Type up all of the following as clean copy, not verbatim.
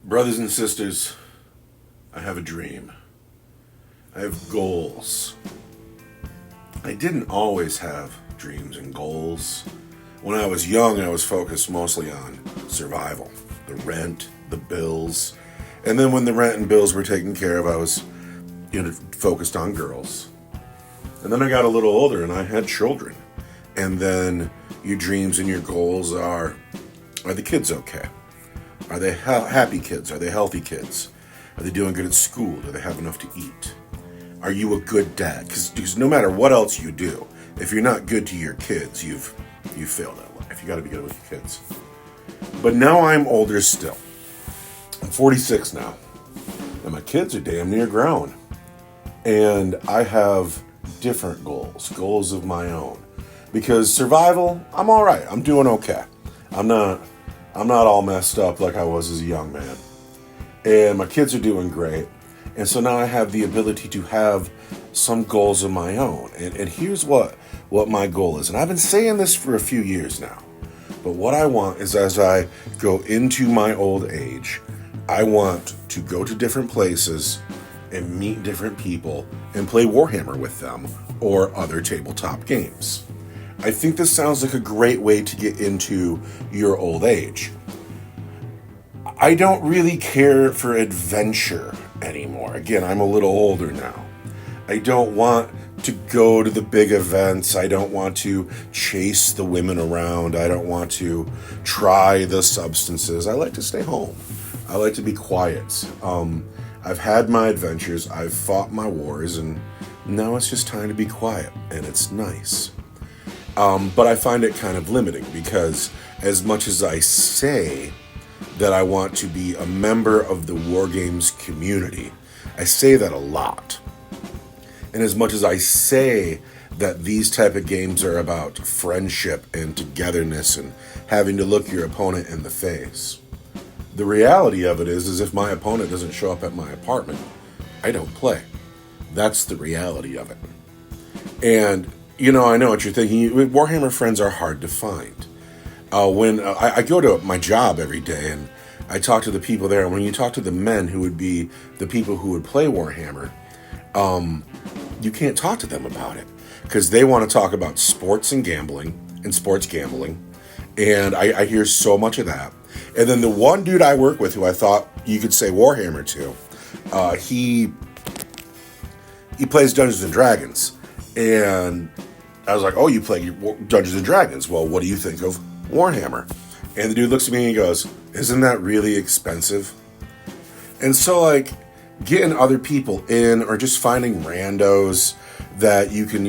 Brothers and sisters, I have a dream. I have goals. I didn't always have dreams and goals. When I was young, I was focused mostly on survival, the rent, the bills. And then when the rent and bills were taken care of, I was focused on girls. And then I got a little older and I had children. And then your dreams and your goals are the kids okay? Are they happy kids? Are they healthy kids? Are they doing good at school? Do they have enough to eat? Are you a good dad? Because no matter what else you do, if you're not good to your kids, you've failed at life. You got to be good with your kids. But now I'm older still. I'm 46 now, and my kids are damn near grown. And I have different goals of my own. Because survival, I'm all right. I'm doing okay. I'm not all messed up like I was as a young man. And my kids are doing great. And so now I have the ability to have some goals of my own. And here's what my goal is. And I've been saying this for a few years now. But what I want is, as I go into my old age, I want to go to different places and meet different people and play Warhammer with them or other tabletop games. I think this sounds like a great way to get into your old age. I don't really care for adventure anymore. Again, I'm a little older now. I don't want to go to the big events. I don't want to chase the women around. I don't want to try the substances. I like to stay home. I like to be quiet. I've had my adventures. I've fought my wars, and now it's just time to be quiet, and it's nice. But I find it kind of limiting because as much as I say that I want to be a member of the War Games community, I say that a lot. And as much as I say that these type of games are about friendship and togetherness and having to look your opponent in the face, the reality of it is if my opponent doesn't show up at my apartment, I don't play. That's the reality of it. And I know what you're thinking. Warhammer friends are hard to find. When I go to my job every day and I talk to the people there, and when you talk to the men who would be the people who would play Warhammer, you can't talk to them about it because they want to talk about sports and gambling and sports gambling. And I hear so much of that. And then the one dude I work with who I thought you could say Warhammer to, he plays Dungeons and Dragons. And I was like, oh, you play Dungeons and Dragons. Well, what do you think of Warhammer? And the dude looks at me and he goes, isn't that really expensive? And so, getting other people in or just finding randos that you can,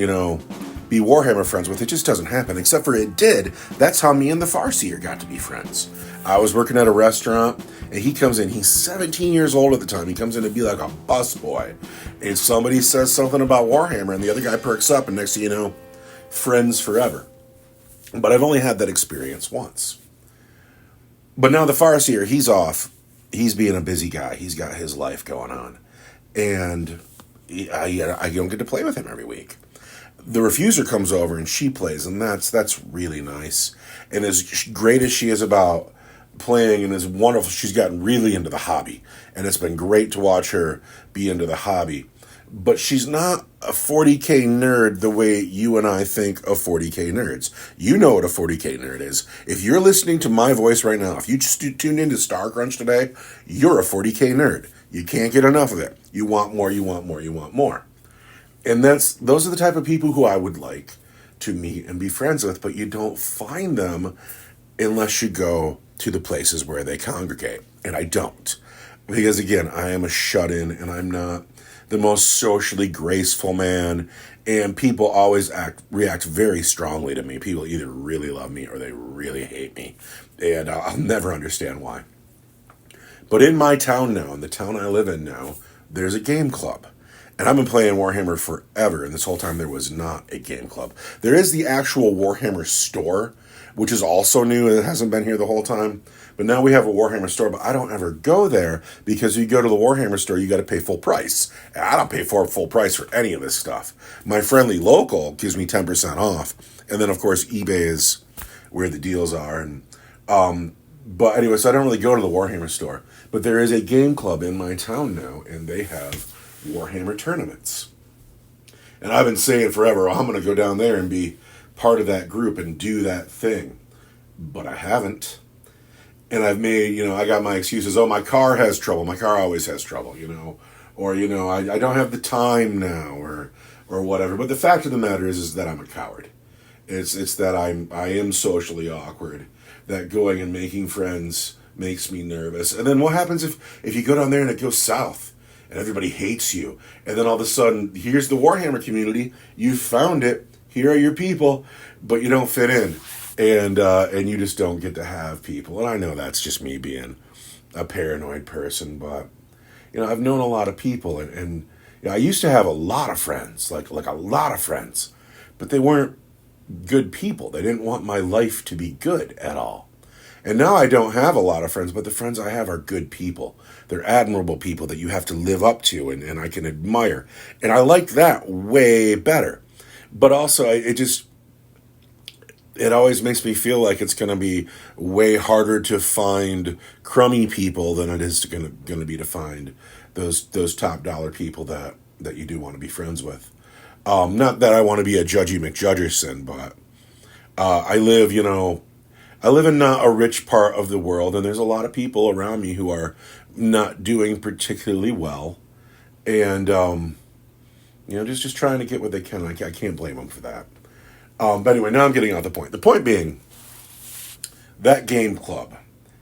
be Warhammer friends with, it just doesn't happen. Except for it did. That's how me and the Farseer got to be friends. I was working at a restaurant, and he comes in. He's 17 years old at the time. He comes in to be like a busboy. And somebody says something about Warhammer, and the other guy perks up, and next thing you know, friends forever. But I've only had that experience once. But now the Farseer, he's off. He's being a busy guy. He's got his life going on. And I don't get to play with him every week. The Refuser comes over, and she plays, and that's really nice. And as great as she is about playing and is wonderful, she's gotten really into the hobby, and it's been great to watch her be into the hobby. But she's not a 40K nerd the way you and I think of 40K nerds. You know what a 40K nerd is. If you're listening to my voice right now, if you just tuned into Starcrunch today, you're a 40K nerd. You can't get enough of it. You want more, you want more, you want more. And those are the type of people who I would like to meet and be friends with, but you don't find them unless you go to the places where they congregate. And I don't. Because again, I am a shut-in and I'm not the most socially graceful man. And people always react very strongly to me. People either really love me or they really hate me. And I'll never understand why. But in my town now, in the town I live in now, there's a game club. And I've been playing Warhammer forever, and this whole time there was not a game club. There is the actual Warhammer store, which is also new, and it hasn't been here the whole time. But now we have a Warhammer store, but I don't ever go there, because you go to the Warhammer store, you got to pay full price. And I don't pay full price for any of this stuff. My friendly local gives me 10% off. And then, of course, eBay is where the deals are. And But anyway, so I don't really go to the Warhammer store. But there is a game club in my town now, and they have Warhammer tournaments. And I've been saying forever, I'm going to go down there and be part of that group and do that thing. But I haven't. And I've made, I got my excuses. Oh, my car has trouble. My car always has trouble, Or, I don't have the time now or whatever. But the fact of the matter is that I'm a coward. It's that I am socially awkward. That going and making friends makes me nervous. And then what happens if you go down there and it goes south and everybody hates you? And then all of a sudden, here's the Warhammer community. You found it. Here are your people, but you don't fit in. And you just don't get to have people. And I know that's just me being a paranoid person, but I've known a lot of people, and I used to have a lot of friends, like a lot of friends, but they weren't good people. They didn't want my life to be good at all. And now I don't have a lot of friends, but the friends I have are good people. They're admirable people that you have to live up to and I can admire. And I like that way better. But also, it always makes me feel like it's going to be way harder to find crummy people than it is going to be to find those top dollar people that you do want to be friends with. Not that I want to be a Judgy McJudgerson, but I live in a rich part of the world, and there's a lot of people around me who are not doing particularly well, and just trying to get what they can. I can't blame them for that. But anyway, now I'm getting out the point. The point being, that game club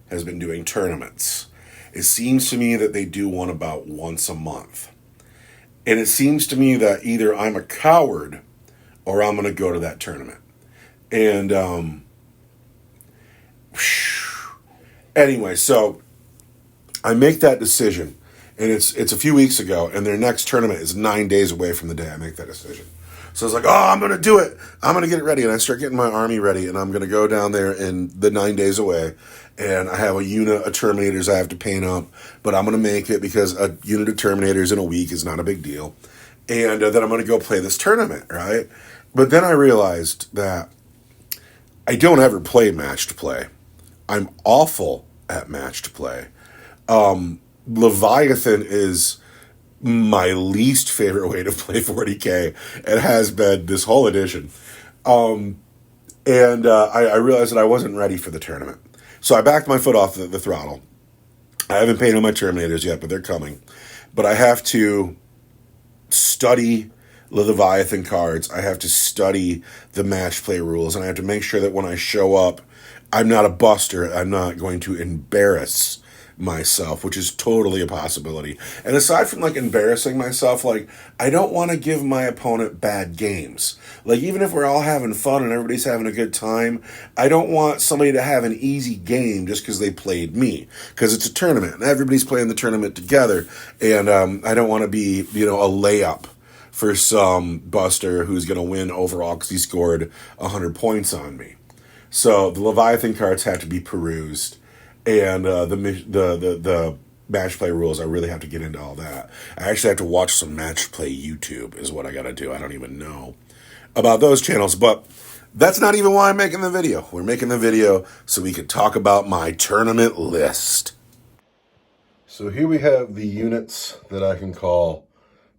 has been doing tournaments. It seems to me that they do one about once a month. And it seems to me that either I'm a coward or I'm going to go to that tournament. And anyway, so I make that decision. And it's a few weeks ago, and their next tournament is 9 days away from the day I make that decision. So I was like, I'm going to do it. I'm going to get it ready. And I start getting my army ready, and I'm going to go down there in the 9 days away. And I have a unit of Terminators I have to paint up, but I'm going to make it because a unit of Terminators in a week is not a big deal. And then I'm going to go play this tournament, right? But then I realized that I don't ever play matched play. I'm awful at matched play. Leviathan is my least favorite way to play 40K. It has been this whole edition. I realized that I wasn't ready for the tournament. So I backed my foot off the throttle. I haven't painted my Terminators yet, but they're coming. But I have to study the Leviathan cards. I have to study the match play rules. And I have to make sure that when I show up, I'm not a buster. I'm not going to embarrass myself, which is totally a possibility. And aside from embarrassing myself, I don't want to give my opponent bad games. Even if we're all having fun and everybody's having a good time, I don't want somebody to have an easy game just because they played me, because it's a tournament and everybody's playing the tournament together. And I don't want to be a layup for some buster who's going to win overall because he scored 100 points on me. So the Leviathan cards have to be perused. And the match play rules, I really have to get into all that. I actually have to watch some match play YouTube is what I got to do. I don't even know about those channels, but that's not even why I'm making the video. We're making the video so we could talk about my tournament list. So here we have the units that I can call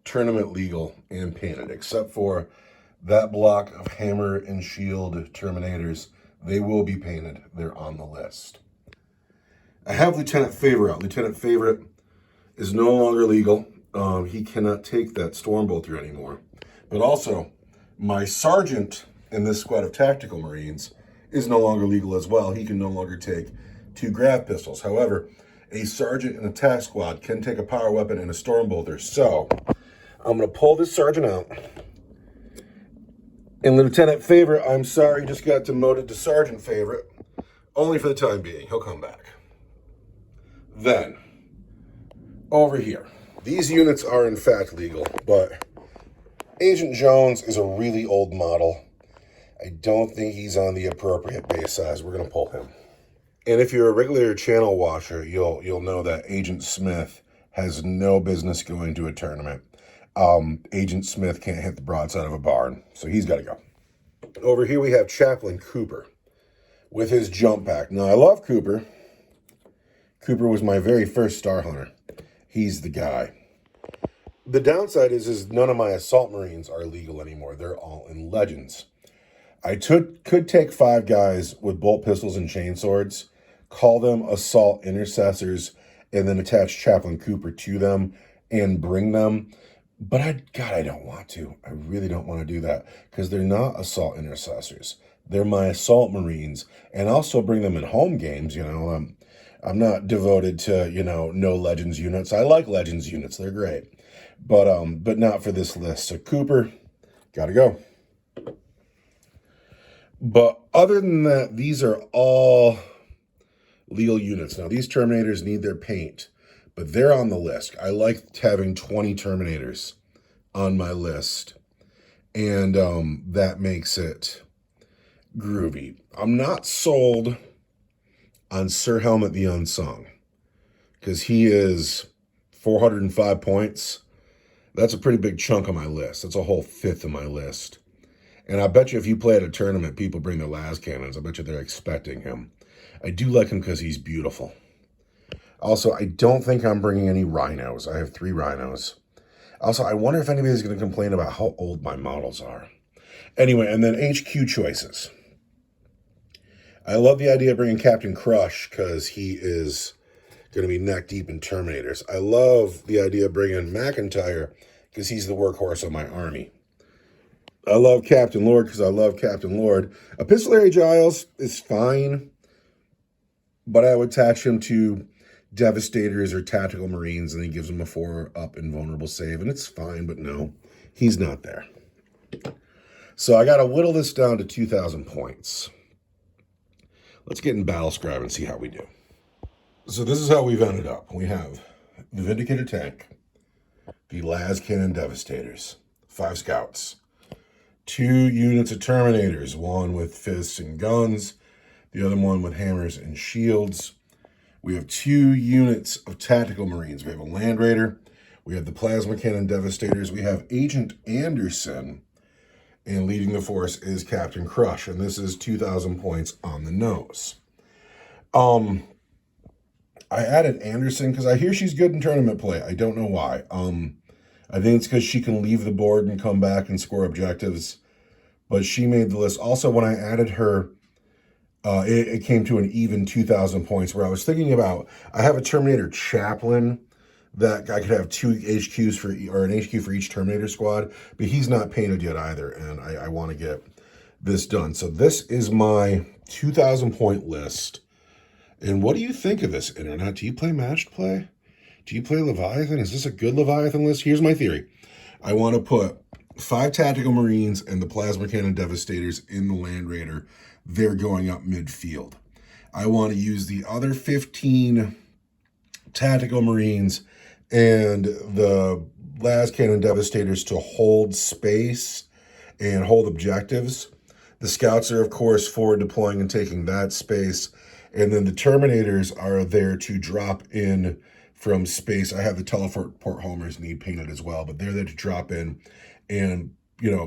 tournament legal and painted, except for that block of hammer and shield Terminators. They will be painted. They're on the list. I have Lieutenant Favorite out. Lieutenant Favorite is no longer legal. He cannot take that Stormbolter anymore. But also, my Sergeant in this squad of Tactical Marines is no longer legal as well. He can no longer take 2 grav pistols. However, a Sergeant in a task squad can take a power weapon and a Stormbolter. So, I'm going to pull this Sergeant out. And Lieutenant Favorite, I'm sorry, just got demoted to Sergeant Favorite. Only for the time being. He'll come back. Then, over here, these units are in fact legal, but Agent Jones is a really old model. I don't think he's on the appropriate base size. We're going to pull him. And if you're a regular channel watcher, you'll know that Agent Smith has no business going to a tournament. Agent Smith can't hit the broadside of a barn, so he's got to go. Over here we have Chaplain Cooper with his jump pack. Now, I love Cooper. Cooper was my very first Star Hunter. He's the guy. The downside is none of my Assault Marines are legal anymore. They're all in Legends. I could take 5 guys with bolt pistols and chainswords, call them Assault Intercessors, and then attach Chaplain Cooper to them and bring them. But I don't want to. I really don't want to do that because they're not Assault Intercessors. They're my Assault Marines, and also bring them in home games. I'm not devoted to no Legends units. I like Legends units; they're great, but not for this list. So Cooper, gotta go. But other than that, these are all legal units. Now these Terminators need their paint, but they're on the list. I like having 20 Terminators on my list, and that makes it groovy. I'm not sold on Sir Helmet the Unsung because he is 405 points. That's a pretty big chunk on my list. That's a whole 5th of my list. And I bet you if you play at a tournament, people bring their las cannons. I bet you they're expecting him. I do like him because he's beautiful. Also, I don't think I'm bringing any rhinos. I have 3 rhinos. Also, I wonder if anybody's going to complain about how old my models are. Anyway, and then HQ choices. I love the idea of bringing Captain Crush because he is going to be neck deep in Terminators. I love the idea of bringing McIntyre because he's the workhorse of my army. I love Captain Lord because I love Captain Lord. Epistolary Giles is fine, but I would attach him to Devastators or Tactical Marines, and he gives him a 4-up invulnerable save, and it's fine, but no, he's not there. So I got to whittle this down to 2,000 points. Let's get in Battle Scribe and see how we do. So this is how we've ended up. We have the Vindicator tank, the las cannon Devastators, 5 scouts, 2 units of Terminators, one with fists and guns, the other one with hammers and shields. We have 2 units of Tactical Marines. We have a Land Raider, we have the Plasma Cannon Devastators, we have Agent Anderson, and leading the force is Captain Crush, and this is 2,000 points on the nose. I added Anderson because I hear she's good in tournament play. I don't know why. I think it's because she can leave the board and come back and score objectives, but she made the list. Also, when I added her, it came to an even 2,000 points, where I was thinking about, I have a Terminator Chaplain that I could have 2 HQs or an HQ for each Terminator squad, but he's not painted yet either, and I want to get this done. So this is my 2,000 point list. And what do you think of this, Internet? Do you play matched play? Do you play Leviathan? Is this a good Leviathan list? Here's my theory. I want to put 5 Tactical Marines and the Plasma Cannon Devastators in the Land Raider. They're going up midfield. I want to use the other 15 Tactical Marines and the las cannon Devastators to hold space and hold objectives. The scouts are, of course, forward deploying and taking that space. And then the Terminators are there to drop in from space. I have the teleport homers need painted as well, but they're there to drop in and,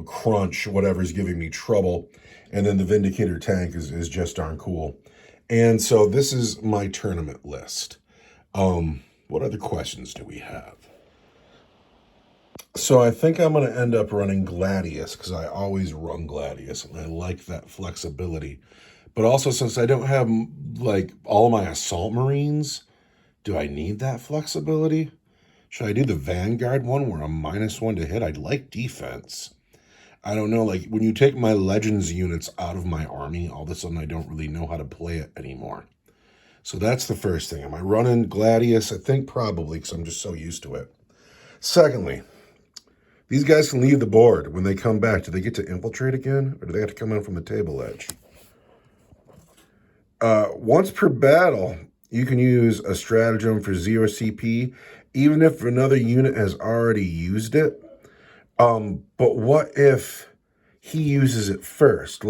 crunch whatever's giving me trouble. And then the Vindicator tank is just darn cool. And so this is my tournament list. What other questions do we have? So I think I'm going to end up running Gladius because I always run Gladius and I like that flexibility. But also, since I don't have all my Assault Marines, do I need that flexibility? Should I do the Vanguard one where I'm -1 to hit? I'd like defense. I don't know, when you take my Legends units out of my army, all of a sudden I don't really know how to play it anymore. So that's the first thing. Am I running Gladius? I think probably, because I'm just so used to it. Secondly, these guys can leave the board. When they come back, do they get to infiltrate again? Or do they have to come in from the table edge? Once per battle, you can use a stratagem for 0 CP, even if another unit has already used it. But what if he uses it first?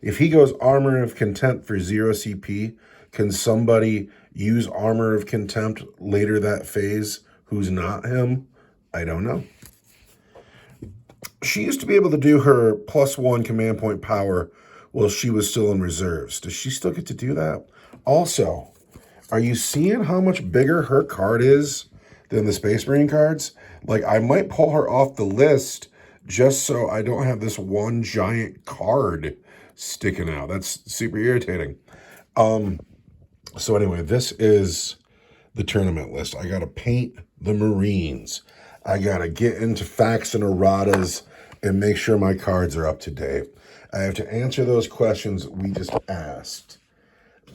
If he goes Armor of Contempt for 0 CP, can somebody use Armor of Contempt later that phase who's not him? I don't know. She used to be able to do her +1 command point power while she was still in reserves. Does she still get to do that? Also, Are you seeing how much bigger her card is than the Space Marine cards? Like, I might pull her off the list just so I don't have this one giant card sticking out. That's super irritating. So anyway, this is the tournament list. I got to paint the Marines. I got to get into facts and erratas and make sure my cards are up to date. I have to answer those questions we just asked.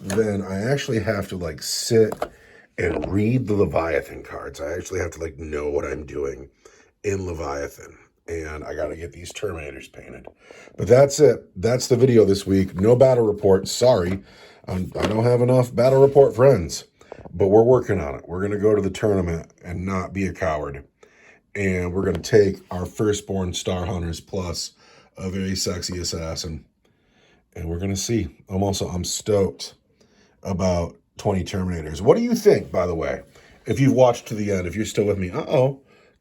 Then I actually have to like sit and read the Leviathan cards. I actually have to like know what I'm doing in Leviathan. And I got to get these Terminators painted. But that's it. That's the video this week. No battle report. Sorry. I don't have enough battle report friends. But we're working on it. We're going to go to the tournament and not be a coward. And we're going to take our firstborn Star Hunters plus a very sexy assassin. And we're going to see. I'm stoked about 20 Terminators. What do you think, by the way? If you've watched to the end, if you're still with me.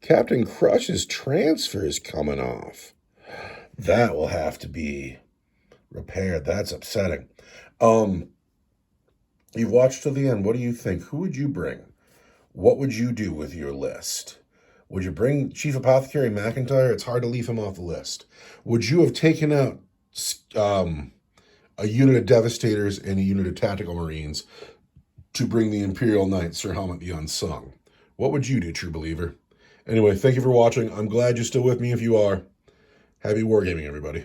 Captain Crush's transfer is coming off. That will have to be repaired. That's upsetting. You've watched to the end. What do you think? Who would you bring? What would you do with your list? Would you bring Chief Apothecary McIntyre? It's hard to leave him off the list. Would you have taken out a unit of Devastators and a unit of Tactical Marines to bring the Imperial Knight, Sir Helmet the Unsung? What would you do, true believer? Anyway, thank you for watching. I'm glad you're still with me if you are. Happy wargaming, everybody.